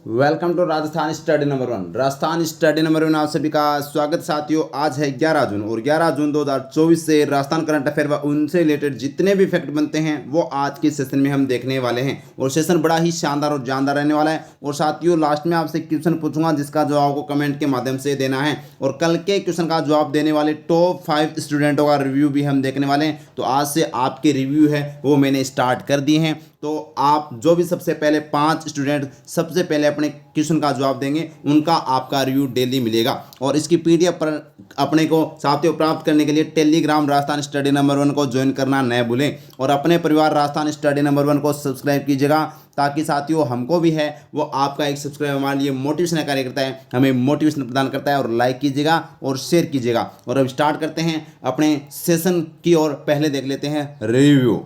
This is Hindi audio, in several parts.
Welcome to Rajasthan study number 1। Rajasthan study number 1 आप सभी का स्वागत साथियों। आज है 11 जून और 11 जून 2024 से राजस्थान करंट अफेयर व उनसे रिलेटेड जितने भी फैक्ट बनते हैं वो आज के सेशन में हम देखने वाले हैं और सेशन बड़ा ही शानदार और जानदार रहने वाला है। और साथियों लास्ट में आपसे क्वेश्चन पूछूंगा जिसका जवाब को कमेंट के माध्यम से देना है और कल के क्वेश्चन का जवाब देने वाले टॉप 5 स्टूडेंटों का रिव्यू भी हम देखने वाले हैं। तो आज से आपके रिव्यू है वो मैंने स्टार्ट कर दिए हैं। तो आप जो भी सबसे पहले 5 स्टूडेंट सबसे पहले अपने क्वेश्चन का जवाब देंगे उनका आपका रिव्यू डेली मिलेगा। और इसकी पीडीएफ पर अपने को साथियों प्राप्त करने के लिए टेलीग्राम राजस्थान स्टडी नंबर 1 को ज्वाइन करना न भूलें और अपने परिवार राजस्थान स्टडी नंबर 1 को सब्सक्राइब कीजिएगा ताकि साथियों हमको भी है वो आपका एक सब्सक्राइब हमारे लिए मोटिवेशन कार्य करता है, हमें मोटिवेशन प्रदान करता है। और लाइक कीजिएगा और शेयर कीजिएगा। और अब स्टार्ट करते हैं अपने सेशन की ओर। पहले देख लेते हैं रिव्यू।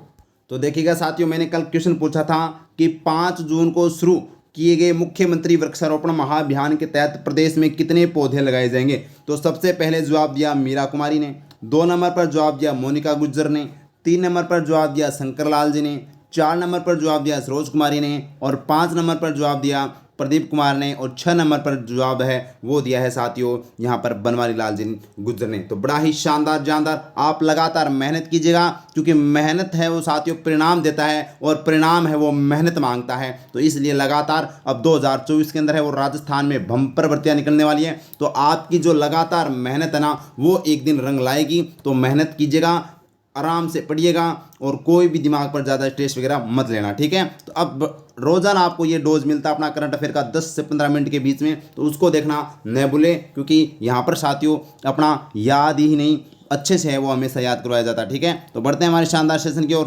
तो देखिएगा साथियों, मैंने कल क्वेश्चन पूछा था कि 5 जून को शुरू किए गए मुख्यमंत्री वृक्षारोपण महाअभियान के तहत प्रदेश में कितने पौधे लगाए जाएंगे। तो सबसे पहले जवाब दिया मीरा कुमारी ने, 2 नंबर पर जवाब दिया मोनिका गुज्जर ने, 3 नंबर पर जवाब दिया शंकर लाल जी ने, 4 नंबर पर जवाब दिया सरोज कुमारी ने और 5 नंबर पर जवाब दिया प्रदीप कुमार ने और 6 नंबर पर जवाब है वो दिया है साथियों यहाँ पर बनवारी लाल जी गुज्जर ने। तो बड़ा ही शानदार जानदार, आप लगातार मेहनत कीजिएगा क्योंकि मेहनत है वो साथियों परिणाम देता है और परिणाम है वो मेहनत मांगता है। तो इसलिए लगातार अब 2024 के अंदर है वो राजस्थान में बम्पर भर्तियाँ निकलने वाली है। तो आपकी जो लगातार मेहनत है ना वो एक दिन रंग लाएगी। तो मेहनत कीजिएगा, आराम से पढ़िएगा और कोई भी दिमाग पर ज़्यादा स्ट्रेस वगैरह मत लेना, ठीक है। तो अब रोज़ाना आपको ये डोज मिलता है अपना करंट अफेयर का 10 से 15 मिनट के बीच में, तो उसको देखना न भूलें क्योंकि यहाँ पर साथियों अपना याद ही नहीं अच्छे से है वो हमेशा याद करवाया जाता है, ठीक है। तो बढ़ते हैं हमारे शानदार सेशन की ओर।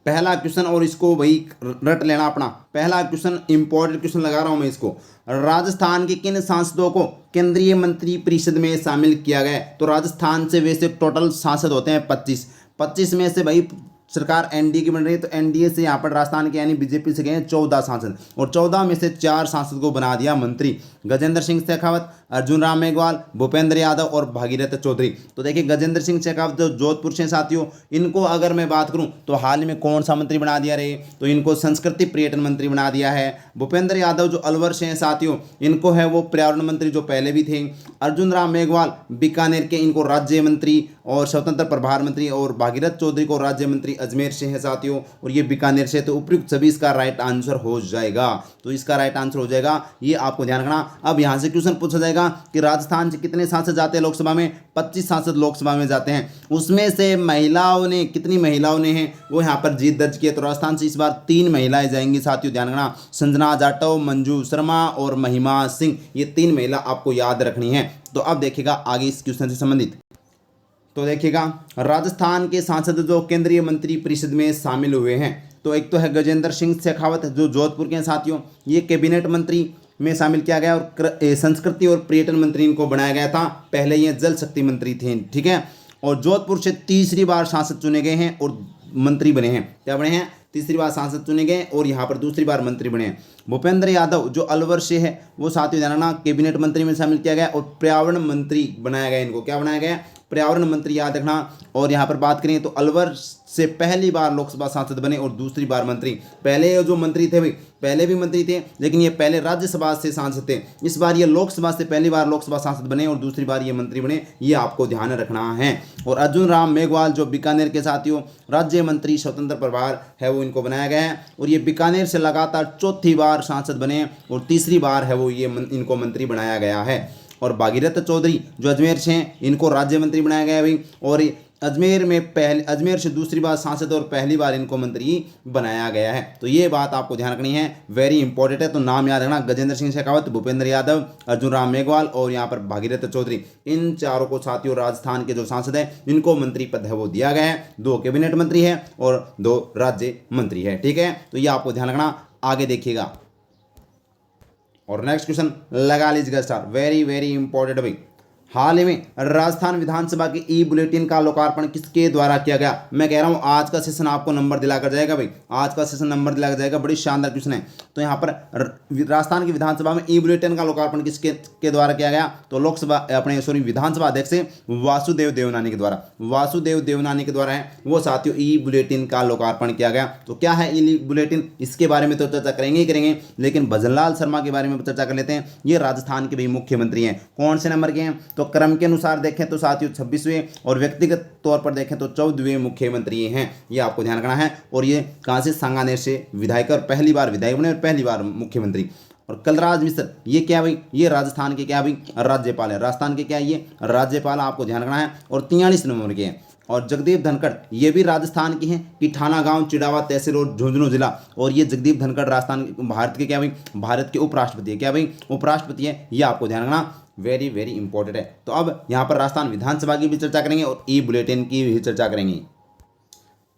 पहला क्वेश्चन और इसको वही रट लेना अपना। पहला क्वेश्चन इंपॉर्टेंट क्वेश्चन लगा रहा हूँ मैं इसको। राजस्थान के किन सांसदों को केंद्रीय मंत्री परिषद में शामिल किया गया। तो राजस्थान से वैसे टोटल सांसद होते हैं 25 में से भाई सरकार एनडीए की बन रही है तो एनडीए से यहाँ पर राजस्थान के यानी बीजेपी से गए हैं 14 सांसद और 14 में से 4 सांसद को बना दिया मंत्री। गजेंद्र सिंह शेखावत, अर्जुन राम मेघवाल, भूपेंद्र यादव और भागीरथ चौधरी। तो देखिए गजेंद्र सिंह शेखावत जो जोधपुर से साथियों, इनको अगर मैं बात करूं तो हाल ही में कौन सा मंत्री बना दिया रे, तो इनको संस्कृति पर्यटन मंत्री बना दिया है। भूपेंद्र यादव जो अलवर से हैं साथियों, इनको है वो पर्यावरण मंत्री जो पहले भी थे। अर्जुन राम मेघवाल बीकानेर के, इनको राज्य मंत्री और स्वतंत्र प्रभार मंत्री। और भागीरथ चौधरी को राज्य मंत्री अजमेर से है साथियों और ये बीकानेर से। तो उपयुक्त सभी इसका राइट आंसर हो जाएगा। तो इसका राइट आंसर हो जाएगा, ये आपको ध्यान रखना। अब यहाँ से क्वेश्चन पूछा जाएगा कि राजस्थान से कितने सांसद जाते हैं लोकसभा में। 25 सांसद लोकसभा में जाते हैं, उसमें से महिलाओं ने कितनी महिलाओं ने हैं वो यहाँ पर जीत दर्ज की है। तो राजस्थान से इस बार 3 महिलाएं जाएंगी साथियों, ध्यान रखना। संजना जाटव, मंजू शर्मा और महिमा सिंह, ये 3 महिला आपको याद रखनी है। तो अब देखिएगा आगे इस क्वेश्चन से संबंधित। तो देखिएगा राजस्थान के सांसद जो केंद्रीय मंत्री परिषद में शामिल हुए हैं, तो एक तो है गजेंद्र सिंह शेखावत जो जोधपुर के हैं साथियों, ये कैबिनेट मंत्री में शामिल किया गया। और संस्कृति और पर्यटन मंत्री इनको बनाया गया था, पहले ये जल शक्ति मंत्री थे, ठीक है। और जोधपुर से तीसरी बार सांसद चुने गए हैं और मंत्री बने हैं। क्या बने हैं? तीसरी बार सांसद चुने गए और यहाँ पर दूसरी बार मंत्री बने हैं। भूपेंद्र यादव जो अलवर से है वो साथियों जानना कैबिनेट मंत्री में शामिल किया गया और पर्यावरण मंत्री बनाया गया। इनको क्या बनाया गया? पर्यावरण मंत्री, याद रखना। और यहाँ पर बात करें तो अलवर से पहली बार लोकसभा सांसद बने और दूसरी बार मंत्री। पहले जो मंत्री थे भाई, पहले भी मंत्री थे लेकिन ये पहले राज्यसभा से सांसद थे, इस बार ये लोकसभा से पहली बार लोकसभा सांसद बने और दूसरी बार ये मंत्री बने, ये आपको ध्यान रखना है। और अर्जुन राम मेघवाल जो बीकानेर के साथियों राज्य मंत्री स्वतंत्र प्रभार है वो इनको बनाया गया है और ये बीकानेर से लगातार चौथी बार सांसद बने और तीसरी बार है वो ये इनको मंत्री बनाया गया है। और भागीरथ चौधरी जो अजमेर से हैं, इनको राज्य मंत्री बनाया गया है भाई। और अजमेर से दूसरी बार सांसद और पहली बार इनको मंत्री बनाया गया है। तो ये बात आपको ध्यान रखनी है, वेरी इंपॉर्टेंट है। तो नाम याद रखना, गजेंद्र सिंह शेखावत, भूपेंद्र यादव, अर्जुन राम मेघवाल और यहाँ पर भागीरथ चौधरी, इन चारों को साथियों राजस्थान के जो सांसद हैं इनको मंत्री पद है वो दिया गया है। 2 कैबिनेट मंत्री है और 2 राज्य मंत्री है, ठीक है। तो ये आपको ध्यान रखना, आगे देखिएगा। और नेक्स्ट क्वेश्चन लगा लीजिएगा स्टार, वेरी वेरी इंपॉर्टेंट भाई। हाल ही में राजस्थान विधानसभा के ई बुलेटिन का लोकार्पण किसके द्वारा किया गया। मैं कह रहा हूं आज का सेशन आपको नंबर दिलाकर जाएगा भाई, आज का सेशन नंबर दिलाकर जाएगा, बड़ी शानदार क्वेश्चन है। तो यहाँ पर राजस्थान की विधानसभा में ई बुलेटिन का लोकार्पण किसके के द्वारा किया गया, तो लोकसभा अपने सॉरी विधानसभा अध्यक्ष वासुदेव देवनानी के द्वारा, वासुदेव देवनानी के द्वारा है वो साथियों ई बुलेटिन का लोकार्पण किया गया। तो क्या है ई बुलेटिन, इसके बारे में तो चर्चा करेंगे ही करेंगे, लेकिन भजनलाल शर्मा के बारे में चर्चा कर लेते हैं। ये राजस्थान के भी मुख्यमंत्री हैं, कौन से नंबर के हैं, तो क्रम के अनुसार देखें तो साथियों 26वें और व्यक्तिगत तौर पर देखें तो 14वें मुख्यमंत्री हैं, ये आपको ध्यान रखना है। और ये कहाँ से, सांगानेर से विधायक और पहली बार विधायक बने और पहली बार मुख्यमंत्री। और कलराज मिश्र ये क्या भाई, ये राजस्थान के क्या भाई राज्यपाल है, राजस्थान के क्या ये राज्यपाल, आपको ध्यान रखना है। और 43 नंबर के हैं। और जगदीप धनखड़ ये भी राजस्थान के हैं कि ठाना गांव चिड़ावा तहसील और झुंझुनू जिला। और ये जगदीप धनखड़ राजस्थान भारत के क्या भाई, भारत के उपराष्ट्रपति है, क्या भाई उपराष्ट्रपति है, ये आपको ध्यान रखना, वेरी वेरी इंपॉर्टेंट है। तो अब यहाँ पर राजस्थान विधानसभा की भी चर्चा करेंगे और ई बुलेटिन की भी चर्चा करेंगे।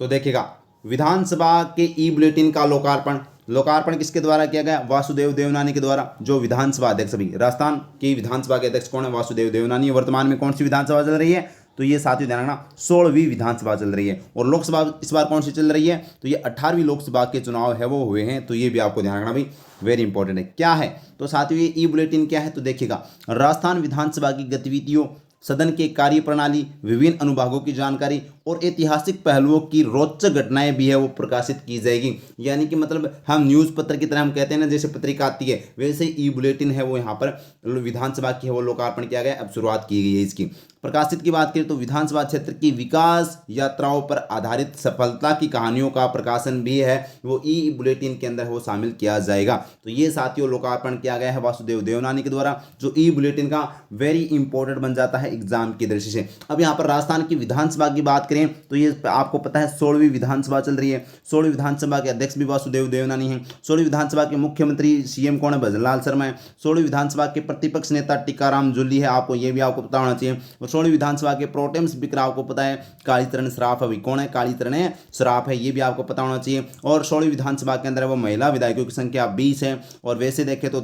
तो देखिएगा विधानसभा के ई बुलेटिन का लोकार्पण किसके द्वारा किया गया, वासुदेव देवनानी के द्वारा, जो विधानसभा अध्यक्ष भी, राजस्थान की विधानसभा के अध्यक्ष कौन है, वासुदेव देवनानी। वर्तमान में कौन सी विधानसभा चल रही है, तो ये साथियों ध्यान रखना 16वीं विधानसभा चल रही है। और लोकसभा इस बार कौन सी चल रही है, तो ये 18वीं लोकसभा के चुनाव है वो हुए हैं, तो ये भी आपको ध्यान रखना भाई, वेरी इंपॉर्टेंट है। क्या है, तो साथियों ये ई बुलेटिन क्या है, तो देखिएगा राजस्थान विधानसभा की गतिविधियों, सदन के कार्य प्रणाली, विभिन्न अनुभागों की जानकारी और ऐतिहासिक पहलुओं की रोचक घटनाएं भी है वो प्रकाशित की जाएगी। यानी कि मतलब हम न्यूज़ पत्र की तरह हम कहते हैं ना, जैसे पत्रिका आती है, वैसे ही ई बुलेटिन है वो यहाँ पर विधानसभा की है वो लोकार्पण किया गया, अब शुरुआत की गई है इसकी। प्रकाशित की बात करें तो विधानसभा क्षेत्र की विकास यात्राओं पर आधारित सफलता की कहानियों का प्रकाशन भी है वो ई बुलेटिन के अंदर वो शामिल किया जाएगा। तो ये साथियों लोकार्पण किया गया है वासुदेव देवनानी के द्वारा, जो ई बुलेटिन का वेरी इंपॉर्टेंट बन जाता है एग्जाम की दृष्टि से। अब यहाँ पर राजस्थान की विधानसभा की बात करें तो ये आपको पता है 16वीं विधानसभा चल रही है। 16वीं विधानसभा के अध्यक्ष भी वासुदेव देवनानी हैं। 16वीं विधानसभा के मुख्यमंत्री सीएम कौन है, भजनलाल शर्मा है। 16वीं विधानसभा के प्रतिपक्ष नेता टीकाराम जूली है, आपको ये भी आपको पता होना चाहिए। और 16वीं विधानसभा के प्रोटेम स्पीकर आपको पता है कालीचरण सराफ है, कौन है, कालीचरण सराफ है, ये भी आपको पता होना चाहिए। और 16वीं विधानसभा के अंदर वो महिला विधायकों की संख्या 20 है। और वैसे देखें तो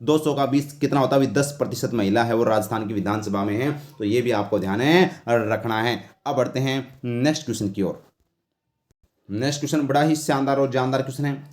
200 का 20 कितना होता है, 10% महिला है वो राजस्थान की विधानसभा में है, तो ये भी आपको ध्यान रखना है। अब बढ़ते हैं नेक्स्ट क्वेश्चन की ओर। नेक्स्ट क्वेश्चन बड़ा ही शानदार और जानदार क्वेश्चन है।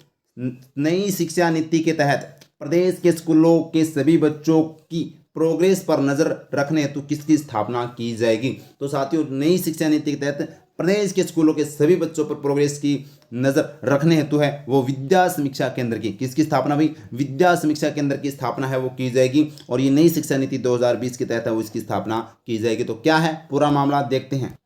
नई शिक्षा नीति के तहत प्रदेश के स्कूलों के सभी बच्चों की प्रोग्रेस पर नजर रखने हेतु किसकी स्थापना की जाएगी। तो साथियों नई शिक्षा नीति के तहत प्रदेश के स्कूलों के सभी बच्चों पर प्रोग्रेस की नजर रखने हेतु है वो विद्या समीक्षा केंद्र की किसकी स्थापना भाई, विद्या समीक्षा केंद्र की स्थापना है वो की जाएगी। और ये नई शिक्षा नीति 2020 के तहत है वो इसकी स्थापना की जाएगी। तो क्या है पूरा मामला देखते हैं।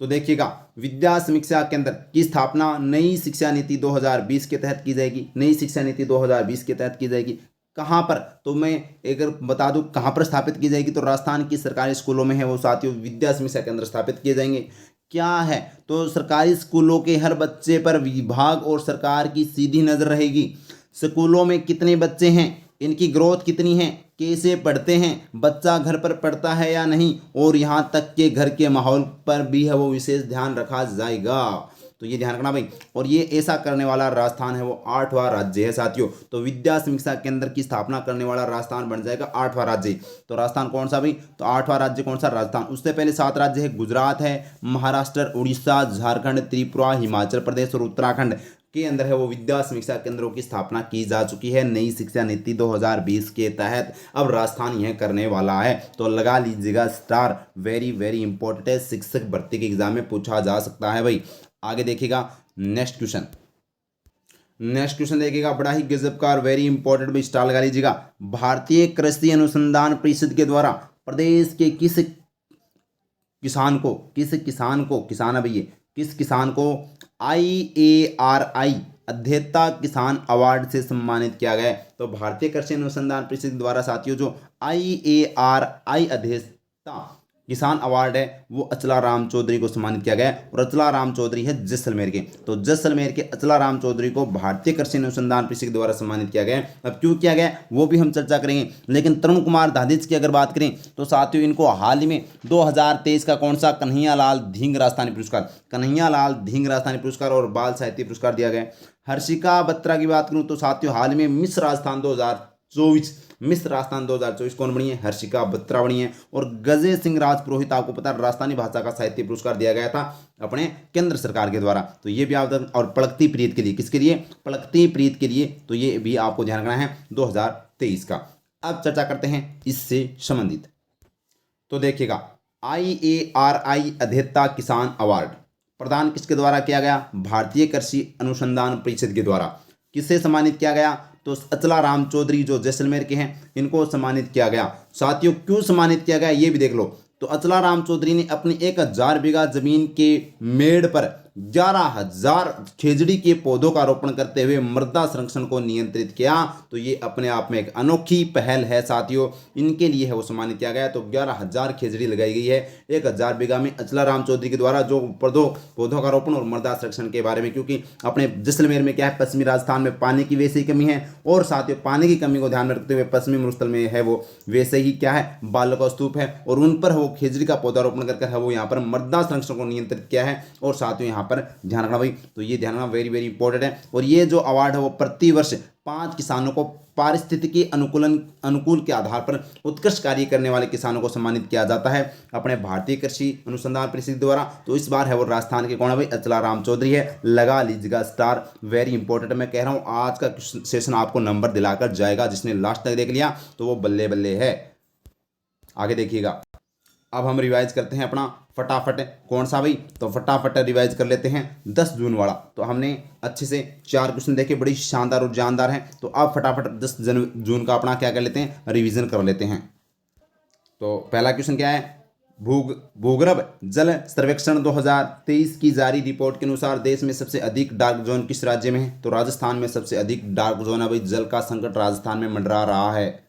तो देखिएगा विद्या समीक्षा केंद्र की स्थापना नई शिक्षा नीति 2020 के तहत की जाएगी। नई शिक्षा नीति 2020 के तहत की जाएगी। कहाँ पर, तो मैं अगर बता दूं कहाँ पर स्थापित की जाएगी, तो राजस्थान की सरकारी स्कूलों में है वो साथियों विद्या समीक्षा केंद्र स्थापित किए जाएंगे। क्या है, तो सरकारी स्कूलों के हर बच्चे पर विभाग और सरकार की सीधी नज़र रहेगी। स्कूलों में कितने बच्चे हैं, इनकी ग्रोथ कितनी है, कैसे पढ़ते हैं, बच्चा घर पर पढ़ता है या नहीं, और यहाँ तक के घर के माहौल पर भी है वो विशेष ध्यान रखा जाएगा। तो ये ध्यान रखना भाई। और ये ऐसा करने वाला राजस्थान है वो 8वां राज्य है साथियों। तो विद्या समीक्षा केंद्र की स्थापना करने वाला राजस्थान बन जाएगा 8वां राज्य। तो राजस्थान कौन सा भाई, तो 8वां राज्य कौन सा, राजस्थान। उससे पहले 7 राज्य है, गुजरात है, महाराष्ट्र, उड़ीसा, झारखंड, त्रिपुरा, हिमाचल प्रदेश और उत्तराखंड के अंदर है वो विद्या समीक्षा केंद्रों की स्थापना की जा चुकी है नई शिक्षा नीति 2020 के तहत। अब राजस्थान यह करने वाला है, तो लगा लीजिएगा स्टार, वेरी वेरी इंपॉर्टेंट है, शिक्षक भर्ती के एग्जाम में पूछा जा सकता है भाई। आगे देखिएगा नेक्स्ट क्वेश्चन देखिएगा बड़ा ही गजब का और वेरी इंपॉर्टेंट भी, स्टार लगा लीजिएगा। भारतीय कृषि अनुसंधान परिषद के द्वारा प्रदेश के किस किसान को IARI अध्येता किसान अवार्ड से सम्मानित किया गया है। तो भारतीय कृषि अनुसंधान परिषद द्वारा साथियों जो IARI अध्येता किसान अवार्ड है वो अचला राम चौधरी को सम्मानित किया गया है। और अचला राम चौधरी है जैसलमेर के, तो जैसलमेर के अचला राम चौधरी को भारतीय कृषि अनुसंधान परिषद द्वारा सम्मानित किया गया है। अब क्यों किया गया वो भी हम चर्चा करेंगे। लेकिन तरुण कुमार धादिच की अगर बात करें तो साथियों इनको हाल ही में 2023 का कौन सा कन्हैयालाल धींग राजस्थानी पुरस्कार और बाल साहित्य पुरस्कार दिया गया। हर्षिका बत्रा की बात करूं तो साथियों हाल में मिस राजस्थान 2024। मिस राजस्थान 2024 कौन बनी है? हर्षिका बत्रा बनी है। और गजे सिंह राजपुरोहित, आपको पता है राजस्थानी भाषा का साहित्य पुरस्कार दिया गया था अपने केंद्र सरकार के द्वारा, तो ये भी आप, और पलकती प्रीत के लिए, किसके लिए? पलकती प्रीत के लिए, तो ये भी आपको ध्यान रखना है 2023 का। अब चर्चा करते हैं इससे संबंधित। तो देखिएगा, IARI अधिवक्ता किसान अवार्ड प्रदान किसके द्वारा किया गया? भारतीय कृषि अनुसंधान परिषद के द्वारा। किससे सम्मानित किया गया? तो अचला राम चौधरी जो जैसलमेर के हैं, इनको सम्मानित किया गया। साथियों, क्यों सम्मानित किया गया ये भी देख लो। तो अचला राम चौधरी ने अपनी 1000 बीघा जमीन के मेड़ पर 11,000 खेजड़ी के पौधों का रोपण करते हुए मृदा संरक्षण को नियंत्रित किया। तो ये अपने आप में एक अनोखी पहल है साथियों, इनके लिए है वो सम्मानित किया गया। तो 11,000 खेजड़ी लगाई गई है 1000 बीघा में अचला राम चौधरी के द्वारा, जो पौधों का रोपण और मृदा संरक्षण के बारे में, क्योंकि अपने जैसलमेर में क्या है, पश्चिमी राजस्थान में पानी की वैसे ही कमी है, और साथियों पानी की कमी को ध्यान में रखते हुए पश्चिमी मरुस्थल में है वो वैसे ही क्या है, बालों का स्तूप है, और उन पर वो खेजड़ी का पौधारोपण करके है वो यहाँ पर मृदा संरक्षण को नियंत्रित किया है। और साथियों यहाँ पर ध्यान रखना भाई, तो ये ध्यान रखना वेरी वेरी इंपॉर्टेंट है। और ये जो अवार्ड है वो प्रति वर्ष 5 किसानों को पारिस्थितिकी अनुकूल के आधार पर उत्कृष्ट कार्य करने वाले किसानों को सम्मानित किया जाता है अपने भारतीय कृषि अनुसंधान परिषद द्वारा। तो इस बार है वो राजस्थान के कौन है भाई? अचला राम चौधरी है। लगा लीजिएगा स्टार, वेरी इंपॉर्टेंट। मैं कह रहा हूँ आज का सेशन आपको नंबर दिलाकर जाएगा, जिसने लास्ट तक देख लिया तो वो बल्ले बल्ले है। आगे देखिएगा, अब हम रिवाइज करते हैं अपना फटाफट। कौन सा भाई? तो फटाफट रिवाइज कर लेते हैं 10 जून वाला। तो हमने अच्छे से 4 क्वेश्चन देखे, बड़ी शानदार और जानदार हैं। तो अब फटाफट 10 जून का अपना क्या कर लेते हैं, रिवीजन कर लेते हैं। तो पहला क्वेश्चन क्या है? भूगर्भ जल सर्वेक्षण 2023 की जारी रिपोर्ट के अनुसार देश में सबसे अधिक डार्क जोन किस राज्य में है? तो राजस्थान में सबसे अधिक डार्क जोन है भाई। जल का संकट राजस्थान में मंडरा रहा है।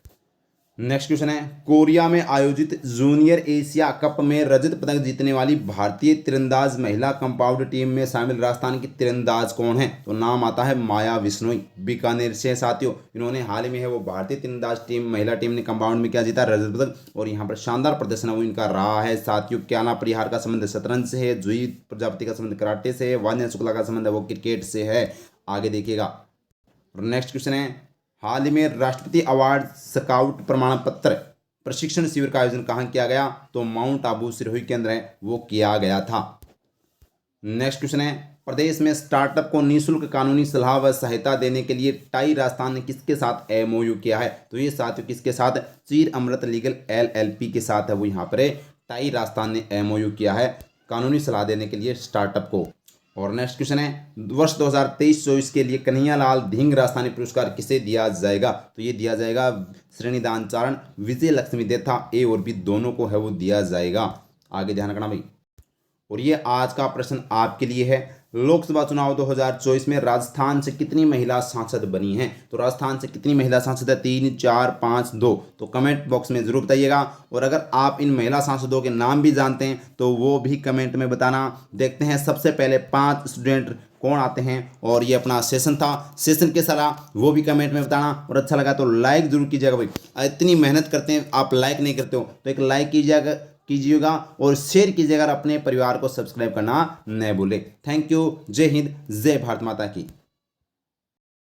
नेक्स्ट क्वेश्चन है, कोरिया में आयोजित जूनियर एशिया कप में रजत पदक जीतने वाली भारतीय तीरंदाज महिला कंपाउंड टीम में शामिल राजस्थान की तीरंदाज कौन है? तो नाम आता है माया विश्नोई, बीकानेर से। साथियों, इन्होंने हाल ही में है वो भारतीय तीरंदाज टीम महिला टीम ने कंपाउंड में क्या जीता? रजत पदक। और यहाँ पर शानदार प्रदर्शन वो इनका रहा है साथियों। क्याना परिहार का संबंध शतरंज से है, जुई प्रजापति का संबंध कराटे से है, वान्या शुक्ला का संबंध है वो क्रिकेट से है। आगे देखिएगा, नेक्स्ट क्वेश्चन है, हाल ही में राष्ट्रपति अवार्ड स्काउट प्रमाण पत्र प्रशिक्षण शिविर का आयोजन कहाँ किया गया? तो माउंट आबू सिरोही केंद्र है वो किया गया था। नेक्स्ट क्वेश्चन है, प्रदेश में स्टार्टअप को निःशुल्क कानूनी सलाह व सहायता देने के लिए टाई राजस्थान ने किसके साथ MOU किया है? तो ये साथियों किसके साथ? चीर अमृत लीगल LLP के साथ है वो यहाँ पर टाई राजस्थान ने MOU किया है कानूनी सलाह देने के लिए स्टार्टअप को। और नेक्स्ट क्वेश्चन है, वर्ष 2023-24 के लिए कन्हैयालाल धिंग राजस्थानी पुरस्कार किसे दिया जाएगा? तो ये दिया जाएगा श्रेणीदान चारण विजय लक्ष्मी देथा, A और B दोनों को है वो दिया जाएगा। आगे ध्यान रखना भाई। और ये आज का प्रश्न आपके लिए है, लोकसभा चुनाव 2024 में राजस्थान से कितनी महिला सांसद बनी हैं? तो राजस्थान से कितनी महिला सांसद है? 3, 4, 5, 2। तो कमेंट बॉक्स में जरूर बताइएगा। और अगर आप इन महिला सांसदों के नाम भी जानते हैं तो वो भी कमेंट में बताना। देखते हैं सबसे पहले 5 स्टूडेंट कौन आते हैं। और ये अपना सेशन था, सेशन के सलाह वो भी कमेंट में बताना। और अच्छा लगा तो लाइक जरूर कीजिएगा भाई, इतनी मेहनत करते हैं आप लाइक नहीं करते हो तो एक लाइक कीजिएगा और शेयर कीजिएगा। अपने परिवार को सब्सक्राइब करना न भूलें। Thank you. जय हिंद, जय भारत माता की।